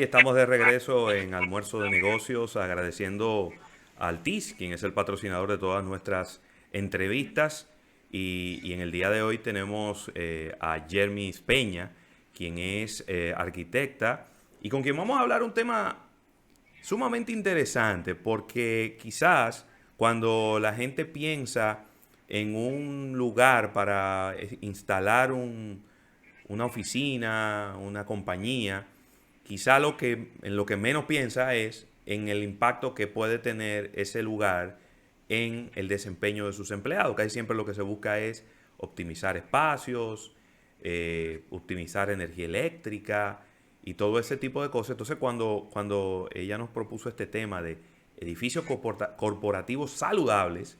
y estamos de regreso en Almuerzo de Negocios, agradeciendo a Altis, quien es el patrocinador de todas nuestras entrevistas. Y en el día de hoy tenemos a Yermis Peña, quien es arquitecta y con quien vamos a hablar un tema sumamente interesante, porque quizás cuando la gente piensa en un lugar para instalar una oficina, una compañía, quizá en lo que menos piensa es en el impacto que puede tener ese lugar en el desempeño de sus empleados. Casi siempre lo que se busca es optimizar espacios, optimizar energía eléctrica y todo ese tipo de cosas. Entonces, cuando ella nos propuso este tema de edificios corporativos saludables,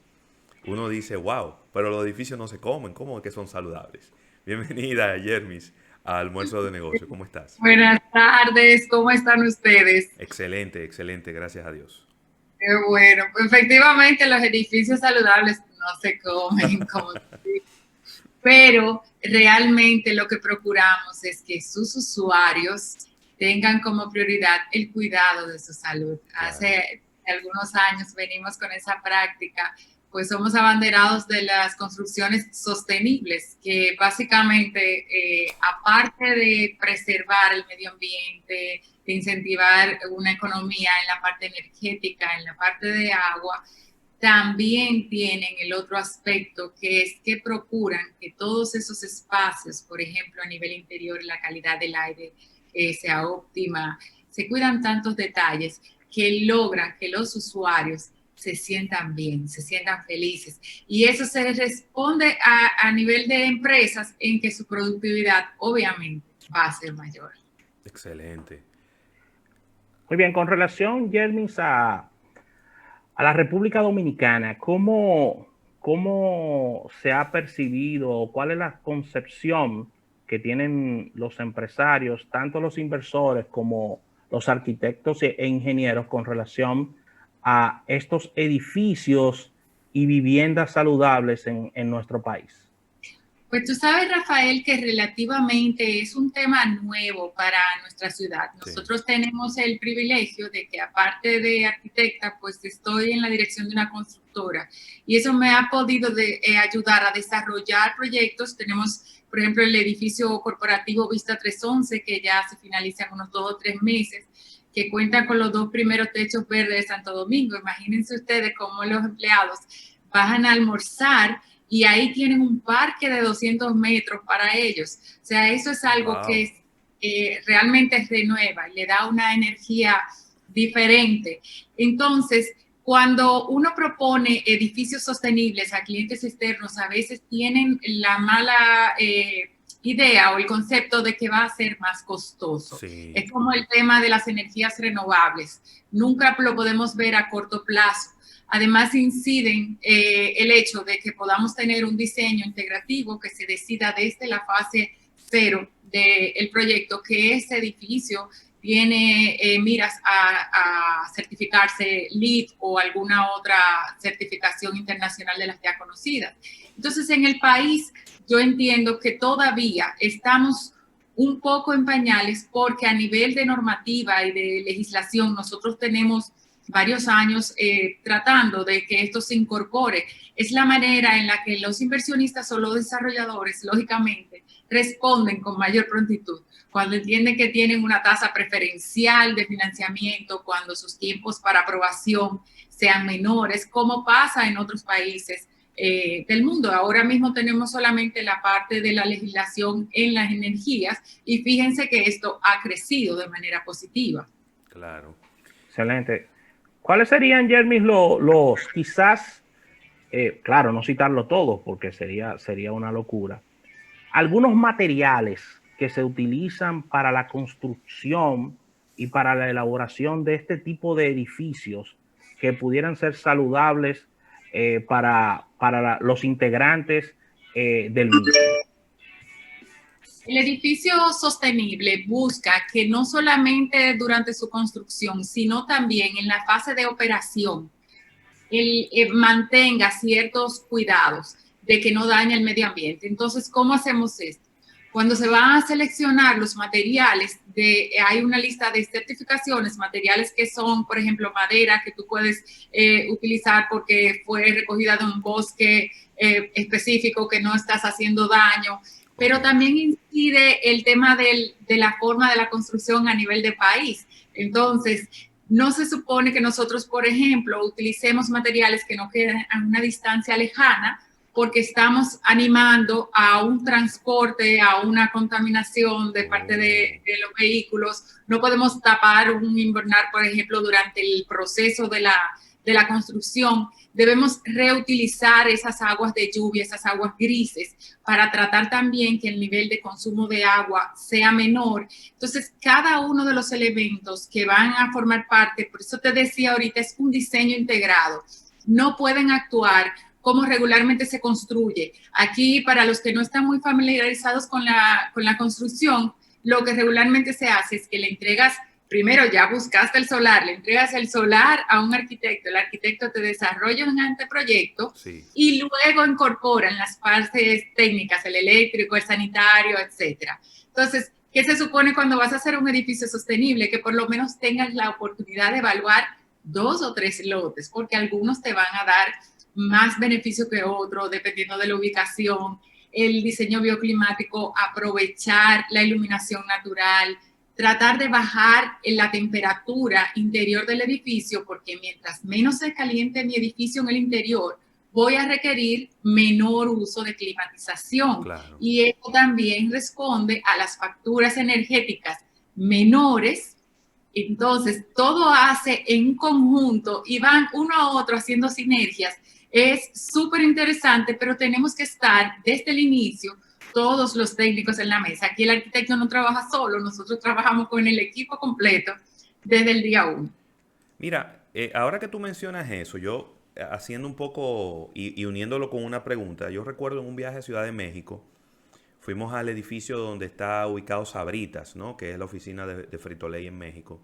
uno dice, wow, pero los edificios no se comen, ¿cómo es que son saludables? Bienvenida, Yermis, a Almuerzo de Negocio. ¿Cómo estás? Buenas tardes, ¿cómo están ustedes? Excelente, excelente, gracias a Dios. Qué bueno, pues efectivamente los edificios saludables no se comen, como se dice, pero realmente lo que procuramos es que sus usuarios tengan como prioridad el cuidado de su salud. Claro. Hace algunos años venimos con esa práctica, pues somos abanderados de las construcciones sostenibles, que básicamente, aparte de preservar el medio ambiente, de incentivar una economía en la parte energética, en la parte de agua, también tienen el otro aspecto, que es que procuran que todos esos espacios, por ejemplo, a nivel interior, la calidad del aire sea óptima, se cuidan tantos detalles que logran que los usuarios se sientan bien, se sientan felices. Y eso se responde a nivel de empresas en que su productividad obviamente va a ser mayor. Excelente. Muy bien, con relación, Jermis, a la República Dominicana, ¿cómo se ha percibido o cuál es la concepción que tienen los empresarios, tanto los inversores como los arquitectos e ingenieros con relación a estos edificios y viviendas saludables en nuestro país? Pues tú sabes, Rafael, que relativamente es un tema nuevo para nuestra ciudad. Sí. Nosotros tenemos el privilegio de que, aparte de arquitecta, pues estoy en la dirección de una constructora y eso me ha podido ayudar a desarrollar proyectos. Tenemos, por ejemplo, el edificio corporativo Vista 311, que ya se finaliza en unos 2 o 3 meses, que cuenta con los 2 primeros techos verdes de Santo Domingo. Imagínense ustedes cómo los empleados bajan a almorzar y ahí tienen un parque de 200 metros para ellos. O sea, eso es algo que Wow. realmente renueva y le da una energía diferente. Entonces, cuando uno propone edificios sostenibles a clientes externos, a veces tienen la mala idea o el concepto de que va a ser más costoso. Sí. Es como el tema de las energías renovables. Nunca lo podemos ver a corto plazo. Además, inciden el hecho de que podamos tener un diseño integrativo que se decida desde la fase cero del proyecto, que ese edificio tiene miras a certificarse LEED o alguna otra certificación internacional de las ya conocidas. Entonces, en el país, yo entiendo que todavía estamos un poco en pañales porque a nivel de normativa y de legislación nosotros tenemos varios años tratando de que esto se incorpore. Es la manera en la que los inversionistas o los desarrolladores, lógicamente, responden con mayor prontitud cuando entienden que tienen una tasa preferencial de financiamiento, cuando sus tiempos para aprobación sean menores, como pasa en otros países del mundo. Ahora mismo tenemos solamente la parte de la legislación en las energías y fíjense que esto ha crecido de manera positiva. Claro. Excelente. ¿Cuáles serían, Jermis, los quizás, claro, no citarlo todo porque sería una locura, algunos materiales que se utilizan para la construcción y para la elaboración de este tipo de edificios que pudieran ser saludables para los integrantes del mismo? El edificio sostenible busca que no solamente durante su construcción, sino también en la fase de operación, él mantenga ciertos cuidados de que no dañe el medio ambiente. Entonces, ¿cómo hacemos esto? Cuando se van a seleccionar los materiales, hay una lista de certificaciones, materiales que son, por ejemplo, madera que tú puedes utilizar porque fue recogida de un bosque específico, que no estás haciendo daño, pero también incide el tema de la forma de la construcción a nivel de país. Entonces, no se supone que nosotros, por ejemplo, utilicemos materiales que no queden a una distancia lejana, porque estamos animando a un transporte, a una contaminación de parte de los vehículos. No podemos tapar un invernar, por ejemplo, durante el proceso de la construcción. Debemos reutilizar esas aguas de lluvia, esas aguas grises, para tratar también que el nivel de consumo de agua sea menor. Entonces, cada uno de los elementos que van a formar parte, por eso te decía ahorita, es un diseño integrado. No pueden actuar como regularmente se construye. Aquí, para los que no están muy familiarizados con la construcción, lo que regularmente se hace es que le entregas, primero ya buscaste el solar, le entregas el solar a un arquitecto, el arquitecto te desarrolla un anteproyecto y luego incorporan las partes técnicas, el eléctrico, el sanitario, etcétera. Entonces, ¿qué se supone cuando vas a hacer un edificio sostenible? Que por lo menos tengas la oportunidad de evaluar 2 o 3 lotes, porque algunos te van a dar más beneficio que otro, dependiendo de la ubicación, el diseño bioclimático, aprovechar la iluminación natural, tratar de bajar la temperatura interior del edificio, porque mientras menos se caliente mi edificio en el interior, voy a requerir menor uso de climatización. Claro. Y eso también responde a las facturas energéticas menores. Entonces, todo hace en conjunto y van uno a otro haciendo sinergias. Es súper interesante, pero tenemos que estar desde el inicio todos los técnicos en la mesa. Aquí el arquitecto no trabaja solo, nosotros trabajamos con el equipo completo desde el día 1. Mira, ahora que tú mencionas eso, yo haciendo un poco y uniéndolo con una pregunta, yo recuerdo en un viaje a Ciudad de México, fuimos al edificio donde está ubicado Sabritas, ¿no? Que es la oficina de Frito-Lay en México.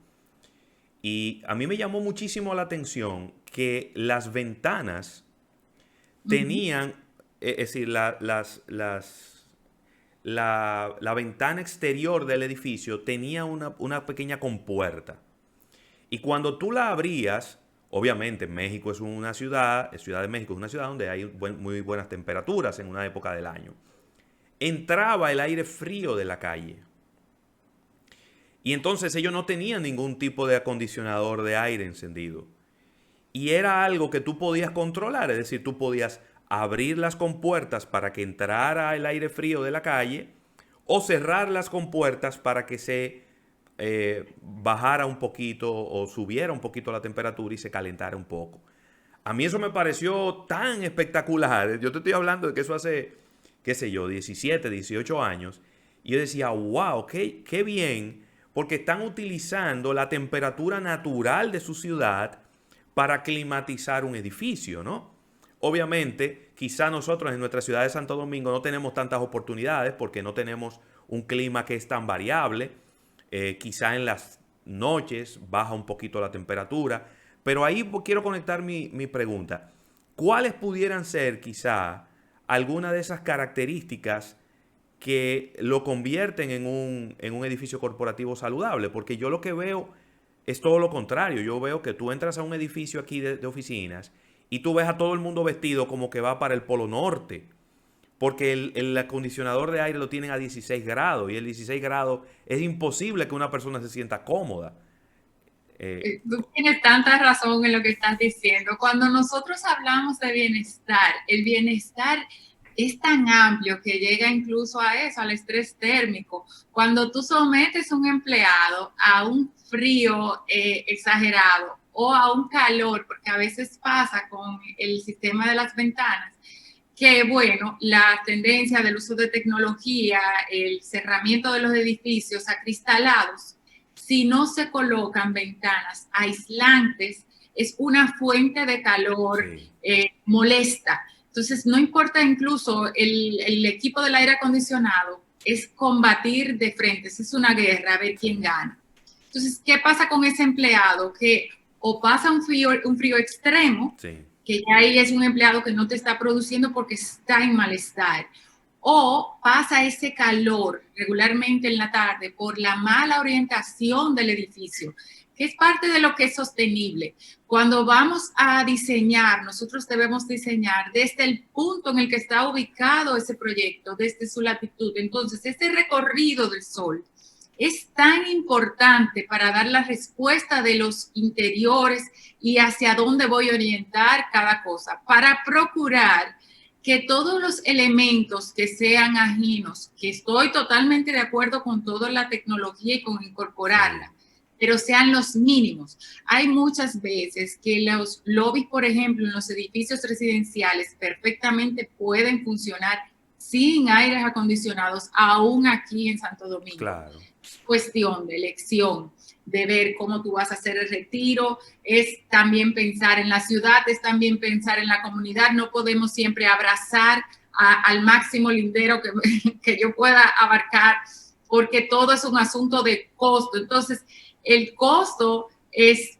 Y a mí me llamó muchísimo la atención que las ventanas tenían, es decir, la ventana exterior del edificio tenía una pequeña compuerta. Y cuando tú la abrías, obviamente México es una ciudad, Ciudad de México es una ciudad donde hay muy buenas temperaturas en una época del año. Entraba el aire frío de la calle. Y entonces ellos no tenían ningún tipo de acondicionador de aire encendido. Y era algo que tú podías controlar, es decir, tú podías abrir las compuertas para que entrara el aire frío de la calle o cerrar las compuertas para que se bajara un poquito o subiera un poquito la temperatura y se calentara un poco. A mí eso me pareció tan espectacular. Yo te estoy hablando de que eso hace, qué sé yo, 17, 18 años. Y yo decía, wow, qué bien, porque están utilizando la temperatura natural de su ciudad para climatizar un edificio, ¿no? Obviamente, quizá nosotros en nuestra ciudad de Santo Domingo no tenemos tantas oportunidades porque no tenemos un clima que es tan variable. Quizá en las noches baja un poquito la temperatura. Pero ahí quiero conectar mi pregunta. ¿Cuáles pudieran ser quizá alguna de esas características que lo convierten en un edificio corporativo saludable? Porque yo lo que veo es todo lo contrario. Yo veo que tú entras a un edificio aquí de oficinas y tú ves a todo el mundo vestido como que va para el Polo Norte. Porque el acondicionador de aire lo tienen a 16 grados. Y el 16 grados es imposible que una persona se sienta cómoda. Tú tienes tanta razón en lo que estás diciendo. Cuando nosotros hablamos de bienestar, el bienestar es tan amplio que llega incluso a eso, al estrés térmico. Cuando tú sometes a un empleado a un frío exagerado o a un calor, porque a veces pasa con el sistema de las ventanas, que bueno, la tendencia del uso de tecnología, el cerramiento de los edificios acristalados, si no se colocan ventanas aislantes, es una fuente de calor molesta. Entonces, no importa incluso el equipo del aire acondicionado, es combatir de frente, es una guerra, a ver quién gana. Entonces, ¿qué pasa con ese empleado? Que o pasa un frío extremo, que ya ahí es un empleado que no te está produciendo porque está en malestar, o pasa ese calor regularmente en la tarde por la mala orientación del edificio, que es parte de lo que es sostenible. Cuando vamos a diseñar, nosotros debemos diseñar desde el punto en el que está ubicado ese proyecto, desde su latitud. Entonces, ese recorrido del sol es tan importante para dar la respuesta de los interiores y hacia dónde voy a orientar cada cosa, para procurar que todos los elementos que sean ajenos, que estoy totalmente de acuerdo con toda la tecnología y con incorporarla, pero sean los mínimos. Hay muchas veces que los lobbies, por ejemplo, en los edificios residenciales perfectamente pueden funcionar sin aires acondicionados, aún aquí en Santo Domingo. Claro. Cuestión de elección, de ver cómo tú vas a hacer el retiro, es también pensar en la ciudad, es también pensar en la comunidad. No podemos siempre abrazar al máximo lindero que yo pueda abarcar, porque todo es un asunto de costo. Entonces, el costo es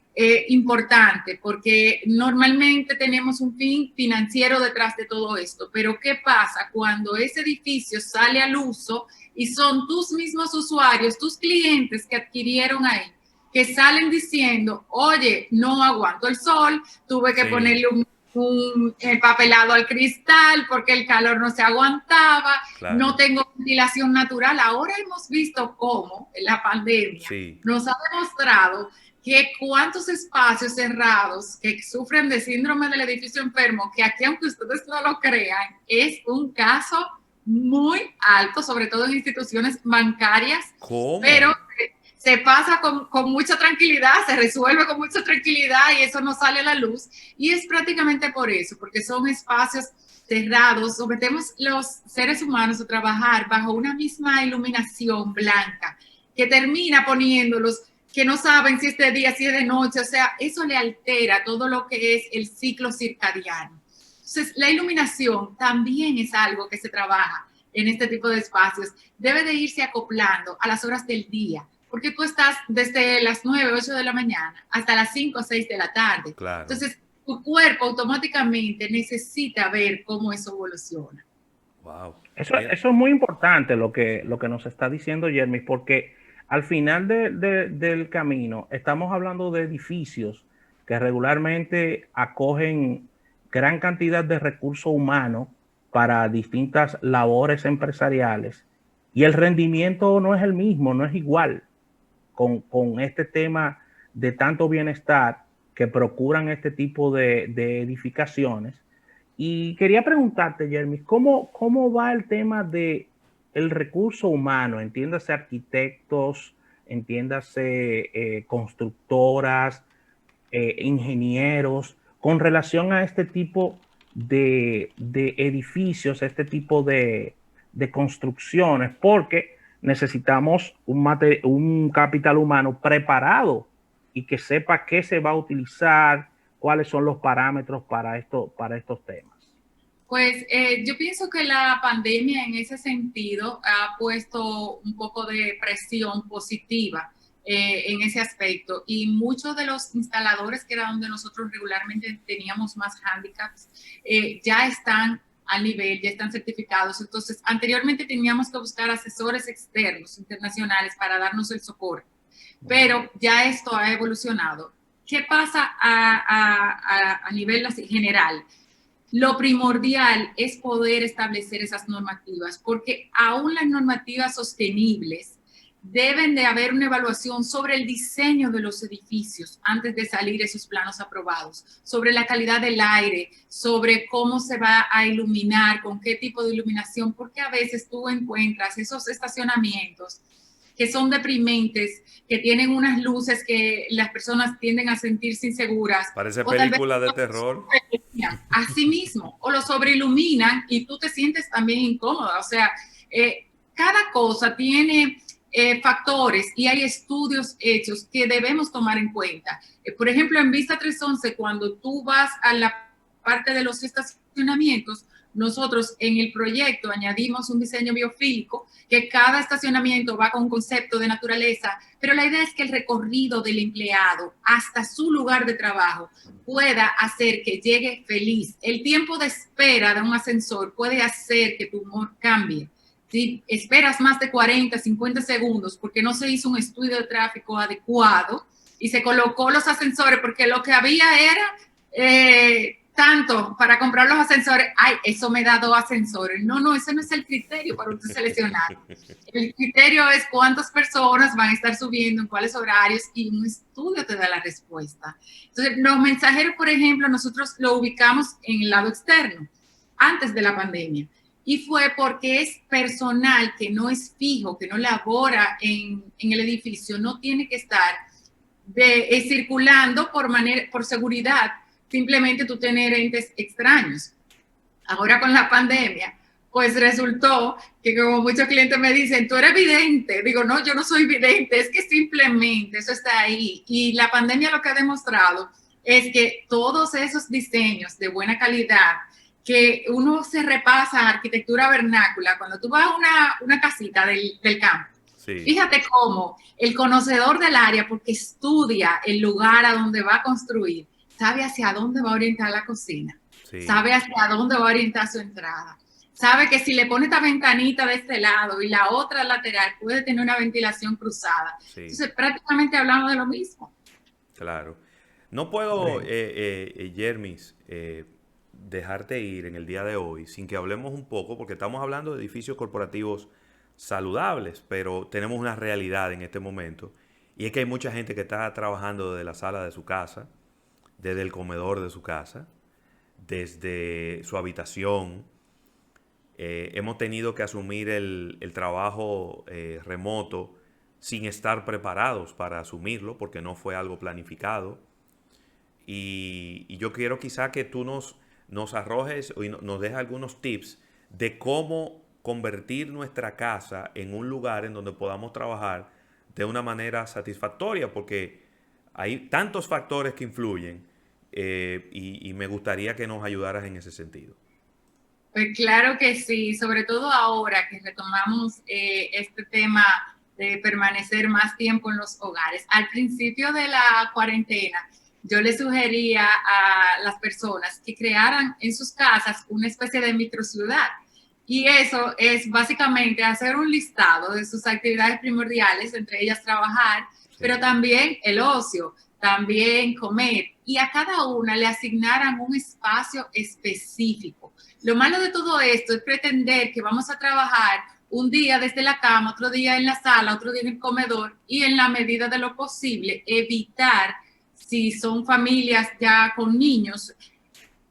importante porque normalmente tenemos un fin financiero detrás de todo esto, pero ¿qué pasa cuando ese edificio sale al uso y son tus mismos usuarios, tus clientes que adquirieron ahí, que salen diciendo, oye, no aguanto el sol, tuve que ponerle un empapelado al cristal porque el calor no se aguantaba, no tengo ventilación natural? Ahora hemos visto cómo la pandemia nos ha demostrado que cuántos espacios cerrados que sufren de síndrome del edificio enfermo, que aquí, aunque ustedes no lo crean, es un caso muy alto, sobre todo en instituciones bancarias. ¿Cómo? Pero se pasa con mucha tranquilidad, se resuelve con mucha tranquilidad y eso no sale a la luz. Y es prácticamente por eso, porque son espacios cerrados. Sometemos los seres humanos a trabajar bajo una misma iluminación blanca que termina poniéndolos que no saben si es de día, si es de noche. O sea, eso le altera todo lo que es el ciclo circadiano. Entonces, la iluminación también es algo que se trabaja en este tipo de espacios. Debe de irse acoplando a las horas del día, porque tú estás desde las 9, 8 de la mañana hasta las 5 o 6 de la tarde. Claro. Entonces, tu cuerpo automáticamente necesita ver cómo eso evoluciona. Wow. Eso es muy importante lo que nos está diciendo Jermis, porque al final del camino estamos hablando de edificios que regularmente acogen gran cantidad de recursos humanos para distintas labores empresariales y el rendimiento no es el mismo, no es igual con este tema de tanto bienestar que procuran este tipo de edificaciones. Y quería preguntarte, Jermis, ¿cómo va el tema de el recurso humano? Entiéndase arquitectos, entiéndase constructoras, ingenieros, con relación a este tipo de edificios, este tipo de construcciones, porque necesitamos un capital humano preparado y que sepa qué se va a utilizar, cuáles son los parámetros para estos temas. Pues yo pienso que la pandemia en ese sentido ha puesto un poco de presión positiva en ese aspecto, y muchos de los instaladores, que era donde nosotros regularmente teníamos más handicaps, ya están al nivel, ya están certificados. Entonces, anteriormente teníamos que buscar asesores externos, internacionales, para darnos el soporte, pero ya esto ha evolucionado. ¿Qué pasa a nivel general? Lo primordial es poder establecer esas normativas, porque aún las normativas sostenibles deben de haber una evaluación sobre el diseño de los edificios antes de salir esos planos aprobados, sobre la calidad del aire, sobre cómo se va a iluminar, con qué tipo de iluminación, porque a veces tú encuentras esos estacionamientos que son deprimentes, que tienen unas luces que las personas tienden a sentirse inseguras. Parece película de terror. Así mismo, o lo sobreiluminan y tú te sientes también incómoda. O sea, cada cosa tiene factores y hay estudios hechos que debemos tomar en cuenta. Por ejemplo, en Vista 311, cuando tú vas a la parte de los estacionamientos, nosotros en el proyecto añadimos un diseño biofílico, que cada estacionamiento va con un concepto de naturaleza, pero la idea es que el recorrido del empleado hasta su lugar de trabajo pueda hacer que llegue feliz. El tiempo de espera de un ascensor puede hacer que tu humor cambie. Si esperas más de 40, 50 segundos porque no se hizo un estudio de tráfico adecuado y se colocó los ascensores porque lo que había era tanto para comprar los ascensores, ay, eso me da 2 ascensores. No, ese no es el criterio para usted seleccionar. El criterio es cuántas personas van a estar subiendo, en cuáles horarios, y un estudio te da la respuesta. Entonces, los mensajeros, por ejemplo, nosotros lo ubicamos en el lado externo, antes de la pandemia. Y fue porque es personal que no es fijo, que no labora en el edificio, no tiene que estar circulando por seguridad, simplemente tú tener entes extraños. Ahora con la pandemia, pues resultó que como muchos clientes me dicen, tú eres vidente. Digo, no, yo no soy vidente, es que simplemente eso está ahí. Y la pandemia lo que ha demostrado es que todos esos diseños de buena calidad, que uno se repasa arquitectura vernácula, cuando tú vas a una casita del campo, sí. Fíjate cómo el conocedor del área, porque estudia el lugar a donde va a construir, sabe hacia dónde va a orientar la cocina, sí. Sabe hacia dónde va a orientar su entrada, sabe que si le pone esta ventanita de este lado y la otra lateral, puede tener una ventilación cruzada. Sí. Entonces, prácticamente hablamos de lo mismo. Claro. No puedo, Yermis, dejarte ir en el día de hoy sin que hablemos un poco, porque estamos hablando de edificios corporativos saludables, pero tenemos una realidad en este momento, y es que hay mucha gente que está trabajando desde la sala de su casa, desde el comedor de su casa, desde su habitación. Hemos tenido que asumir el trabajo remoto sin estar preparados para asumirlo, porque no fue algo planificado. Y yo quiero quizá que tú nos arrojes y nos dejes algunos tips de cómo convertir nuestra casa en un lugar en donde podamos trabajar de una manera satisfactoria, porque hay tantos factores que influyen y me gustaría que nos ayudaras en ese sentido. Pues claro que sí, sobre todo ahora que retomamos este tema de permanecer más tiempo en los hogares. Al principio de la cuarentena, yo le sugería a las personas que crearan en sus casas una especie de microciudad. Y eso es básicamente hacer un listado de sus actividades primordiales, entre ellas trabajar, sí. Pero también el ocio, también comer. Y a cada una le asignaran un espacio específico. Lo malo de todo esto es pretender que vamos a trabajar un día desde la cama, otro día en la sala, otro día en el comedor, y en la medida de lo posible evitar, si son familias ya con niños,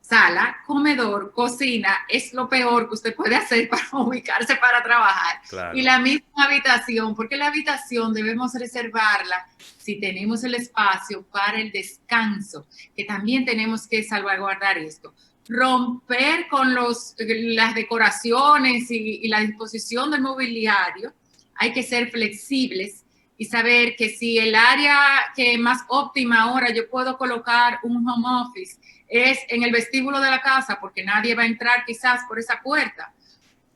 sala, comedor, cocina, es lo peor que usted puede hacer para ubicarse para trabajar. Claro. Y la misma habitación, porque la habitación debemos reservarla, si tenemos el espacio, para el descanso, que también tenemos que salvaguardar esto. Romper con las decoraciones y la disposición del mobiliario. Hay que ser flexibles y saber que si el área que más óptima ahora yo puedo colocar un home office es en el vestíbulo de la casa, porque nadie va a entrar quizás por esa puerta,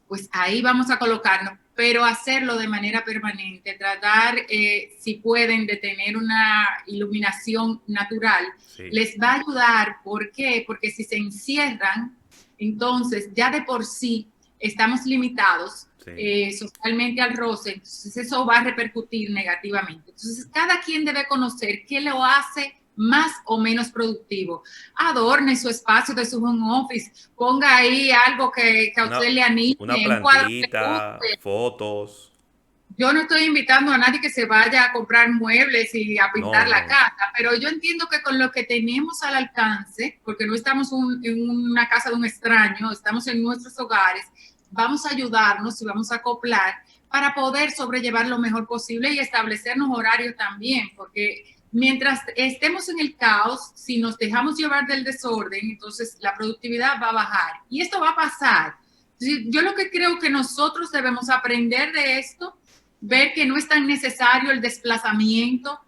pues ahí vamos a colocarnos, pero hacerlo de manera permanente, tratar, si pueden, de tener una iluminación natural, sí. Les va a ayudar. ¿Por qué? Porque si se encierran, entonces ya de por sí estamos limitados, sí. Socialmente al roce, entonces eso va a repercutir negativamente. Entonces cada quien debe conocer qué lo hace más o menos productivo. Adorne su espacio de su home office, ponga ahí algo que a usted le anime. Una plantita, fotos. Yo no estoy invitando a nadie que se vaya a comprar muebles y a pintar la casa, pero yo entiendo que con lo que tenemos al alcance, porque no estamos en una casa de un extraño, estamos en nuestros hogares, vamos a ayudarnos y vamos a acoplar para poder sobrellevar lo mejor posible y establecernos horarios también, porque mientras estemos en el caos, si nos dejamos llevar del desorden, entonces la productividad va a bajar. Y esto va a pasar. Yo lo que creo que nosotros debemos aprender de esto, ver que no es tan necesario el desplazamiento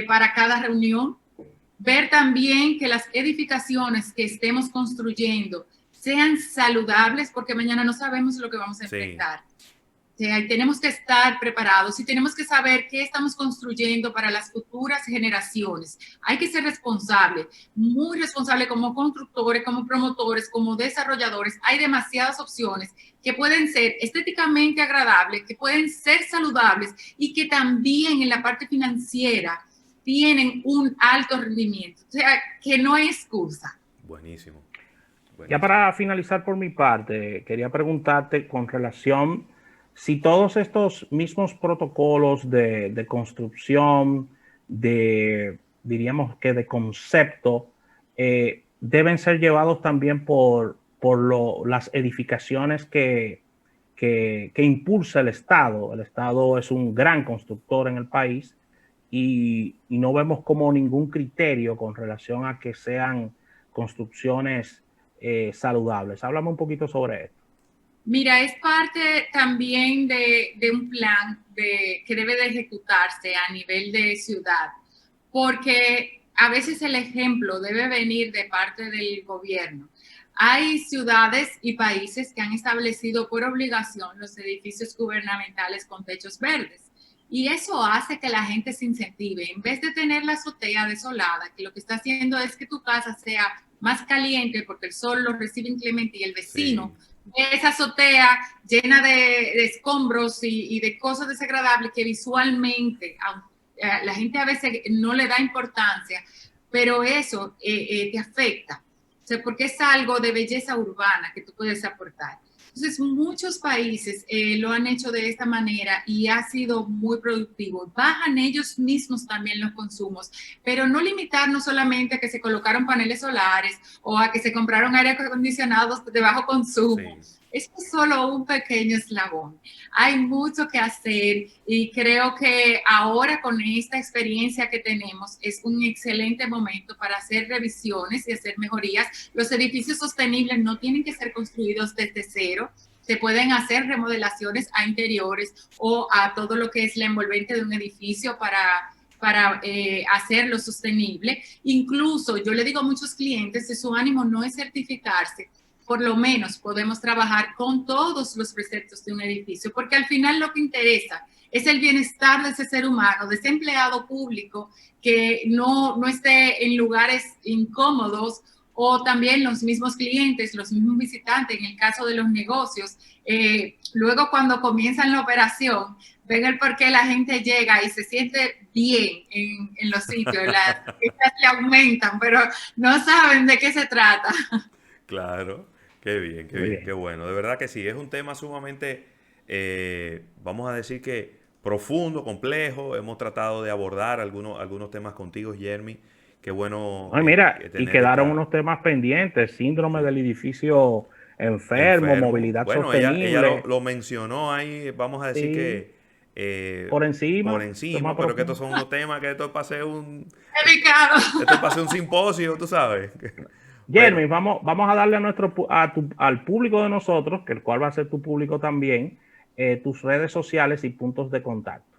para cada reunión, ver también que las edificaciones que estemos construyendo sean saludables, porque mañana no sabemos lo que vamos a enfrentar. Tenemos que estar preparados y tenemos que saber qué estamos construyendo para las futuras generaciones. Hay que ser responsable, muy responsable como constructores, como promotores, como desarrolladores. Hay demasiadas opciones que pueden ser estéticamente agradables, que pueden ser saludables y que también en la parte financiera tienen un alto rendimiento. O sea, que no hay excusa. Buenísimo. Ya para finalizar por mi parte, quería preguntarte con relación si todos estos mismos protocolos de construcción, diríamos que de concepto, deben ser llevados también por las edificaciones que impulsa el Estado. El Estado es un gran constructor en el país y no vemos como ningún criterio con relación a que sean construcciones saludables. Háblame un poquito sobre esto. Mira, es parte también de un plan que debe de ejecutarse a nivel de ciudad, porque a veces el ejemplo debe venir de parte del gobierno. Hay ciudades y países que han establecido por obligación los edificios gubernamentales con techos verdes. Y eso hace que la gente se incentive. En vez de tener la azotea desolada, que lo que está haciendo es que tu casa sea más caliente porque el sol lo recibe inclemente y el vecino ve esa azotea llena de escombros y de cosas desagradables que visualmente la gente a veces no le da importancia, pero eso te afecta. O sea, porque es algo de belleza urbana que tú puedes aportar. Entonces, muchos países lo han hecho de esta manera y ha sido muy productivo. Bajan ellos mismos también los consumos, pero no limitarnos solamente a que se colocaron paneles solares o a que se compraron aire acondicionados de bajo consumo. Sí. Esto es solo un pequeño eslabón. Hay mucho que hacer y creo que ahora con esta experiencia que tenemos es un excelente momento para hacer revisiones y hacer mejorías. Los edificios sostenibles no tienen que ser construidos desde cero. Se pueden hacer remodelaciones a interiores o a todo lo que es la envolvente de un edificio para hacerlo sostenible. Incluso yo le digo a muchos clientes que su ánimo no es certificarse, por lo menos podemos trabajar con todos los preceptos de un edificio, porque al final lo que interesa es el bienestar de ese ser humano, de ese empleado público que no esté en lugares incómodos, o también los mismos clientes, los mismos visitantes, en el caso de los negocios. Luego cuando comienzan la operación, ven el por qué la gente llega y se siente bien en los sitios, las quejas le aumentan, pero no saben de qué se trata. Claro. Qué bien, qué bien, qué bueno. De verdad que sí, es un tema sumamente, vamos a decir que profundo, complejo. Hemos tratado de abordar algunos temas contigo, Jeremy. Qué bueno. Ay, mira, y quedaron unos temas pendientes, síndrome del edificio enfermo, movilidad sostenible. Ella lo mencionó ahí, vamos a decir que por encima, pero que estos son unos temas que esto es para hacer delicado. Esto es para hacer un simposio, tú sabes. Jeremy, vamos a darle al público de nosotros, que el cual va a ser tu público también, tus redes sociales y puntos de contacto.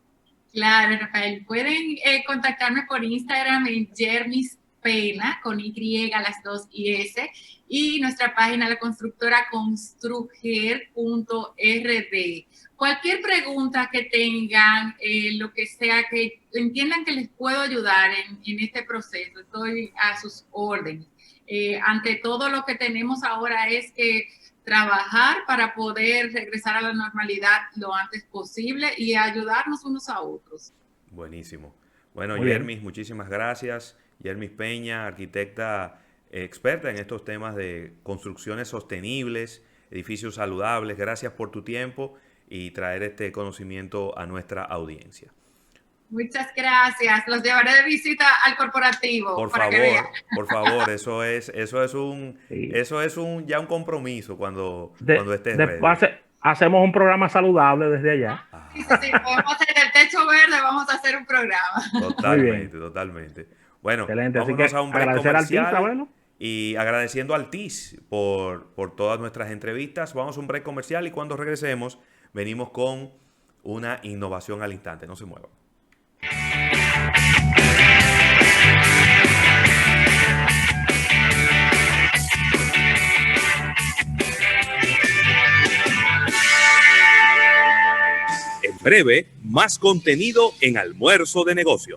Claro, Rafael. Pueden contactarme por Instagram en Jermis Pena, con Y, las dos y S, y nuestra página, la constructora construger.rd. Cualquier pregunta que tengan, lo que sea, que entiendan que les puedo ayudar en este proceso, estoy a sus órdenes. Ante todo, lo que tenemos ahora es que trabajar para poder regresar a la normalidad lo antes posible y ayudarnos unos a otros. Buenísimo. Bueno, Jermis, muchísimas gracias. Jermis Peña, arquitecta experta en estos temas de construcciones sostenibles, edificios saludables. Gracias por tu tiempo y traer este conocimiento a nuestra audiencia. Muchas gracias. Los llevaré de visita al corporativo. Por favor, eso es ya un compromiso cuando estés ready. Hacemos un programa saludable desde allá. Sí, podemos hacer el techo verde, vamos a hacer un programa. Totalmente. Bueno, excelente. Vámonos a un break comercial. Bueno. Y agradeciendo al TIS por todas nuestras entrevistas. Vamos a un break comercial y cuando regresemos venimos con una innovación al instante. No se muevan. breve, más contenido en Almuerzo de Negocios.